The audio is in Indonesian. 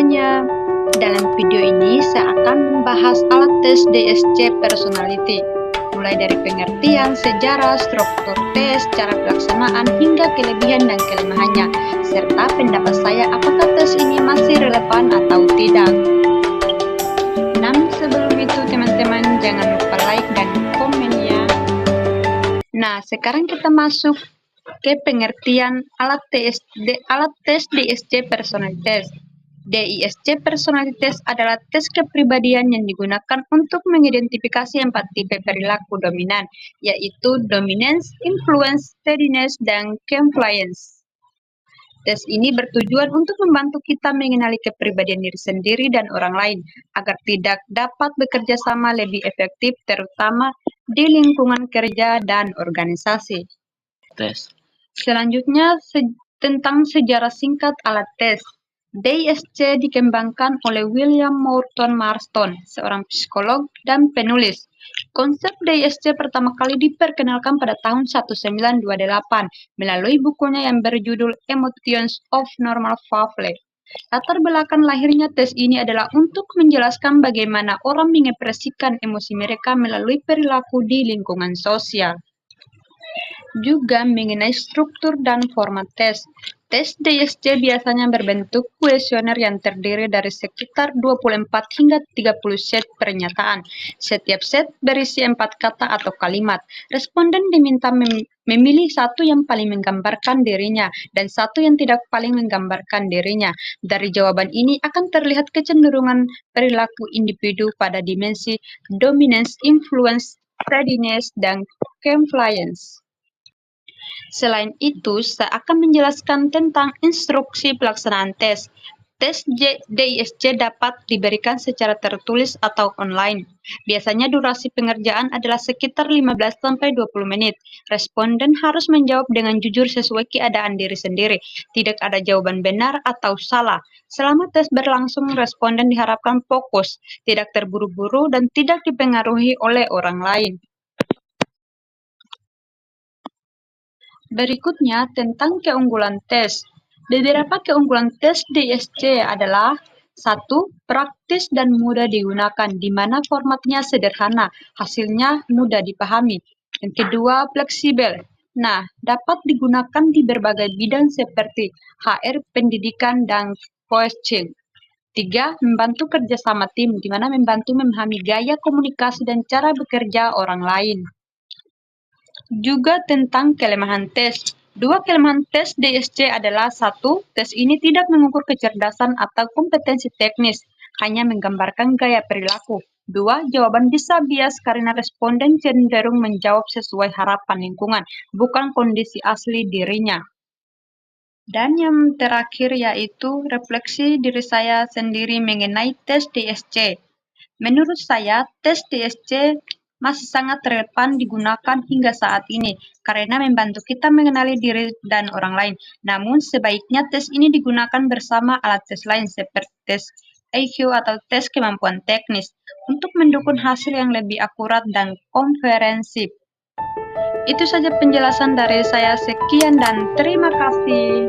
semuanya, dalam video ini saya akan membahas alat tes DSC Personality, mulai dari pengertian, sejarah, struktur tes, cara pelaksanaan, hingga kelebihan dan kelemahannya, serta pendapat saya apakah tes ini masih relevan atau tidak. Namun sebelum itu teman-teman jangan lupa like dan komen ya. Nah, sekarang kita masuk ke pengertian alat tes DSC Personality Test. DISC Personality Test adalah tes kepribadian yang digunakan untuk mengidentifikasi 4 tipe perilaku dominan, yaitu dominance, influence, steadiness, dan compliance. Tes ini bertujuan untuk membantu kita mengenali kepribadian diri sendiri dan orang lain, agar tidak dapat bekerja sama lebih efektif, terutama di lingkungan kerja dan organisasi. Tes. Selanjutnya, tentang sejarah singkat alat tes. DISC dikembangkan oleh William Morton Marston, seorang psikolog dan penulis. Konsep DISC pertama kali diperkenalkan pada tahun 1928 melalui bukunya yang berjudul Emotions of Normal People. Latar belakang lahirnya tes ini adalah untuk menjelaskan bagaimana orang mengekspresikan emosi mereka melalui perilaku di lingkungan sosial. Juga mengenai struktur dan format tes. Tes DISC biasanya berbentuk kuesioner yang terdiri dari sekitar 24 hingga 30 set pernyataan. Setiap set berisi 4 kata atau kalimat. Responden diminta memilih satu yang paling menggambarkan dirinya dan satu yang tidak paling menggambarkan dirinya. Dari jawaban ini akan terlihat kecenderungan perilaku individu pada dimensi dominance, influence, steadiness, dan compliance. Selain itu, saya akan menjelaskan tentang instruksi pelaksanaan tes. Tes DISC dapat diberikan secara tertulis atau online. Biasanya durasi pengerjaan adalah sekitar 15-20 menit. Responden harus menjawab dengan jujur sesuai keadaan diri sendiri. Tidak ada jawaban benar atau salah. Selama tes berlangsung, responden diharapkan fokus, tidak terburu-buru, dan tidak dipengaruhi oleh orang lain. Berikutnya tentang keunggulan tes. Beberapa keunggulan tes DISC adalah 1. Praktis dan mudah digunakan, di mana formatnya sederhana, hasilnya mudah dipahami. Yang kedua, fleksibel. Nah, dapat digunakan di berbagai bidang seperti HR, pendidikan, dan coaching. 3. Membantu kerjasama tim, di mana membantu memahami gaya komunikasi dan cara bekerja orang lain. Juga tentang kelemahan tes. Dua kelemahan tes DISC adalah 1. Tes ini tidak mengukur kecerdasan atau kompetensi teknis, hanya menggambarkan gaya perilaku. 2. Jawaban bisa bias karena responden cenderung menjawab sesuai harapan lingkungan, bukan kondisi asli dirinya. Dan yang terakhir yaitu refleksi diri saya sendiri mengenai tes DISC. Menurut saya, tes DISC masih sangat relevan digunakan hingga saat ini karena membantu kita mengenali diri dan orang lain. Namun, sebaiknya tes ini digunakan bersama alat tes lain seperti tes IQ atau tes kemampuan teknis untuk mendukung hasil yang lebih akurat dan komprehensif. Itu saja penjelasan dari saya. Sekian dan terima kasih.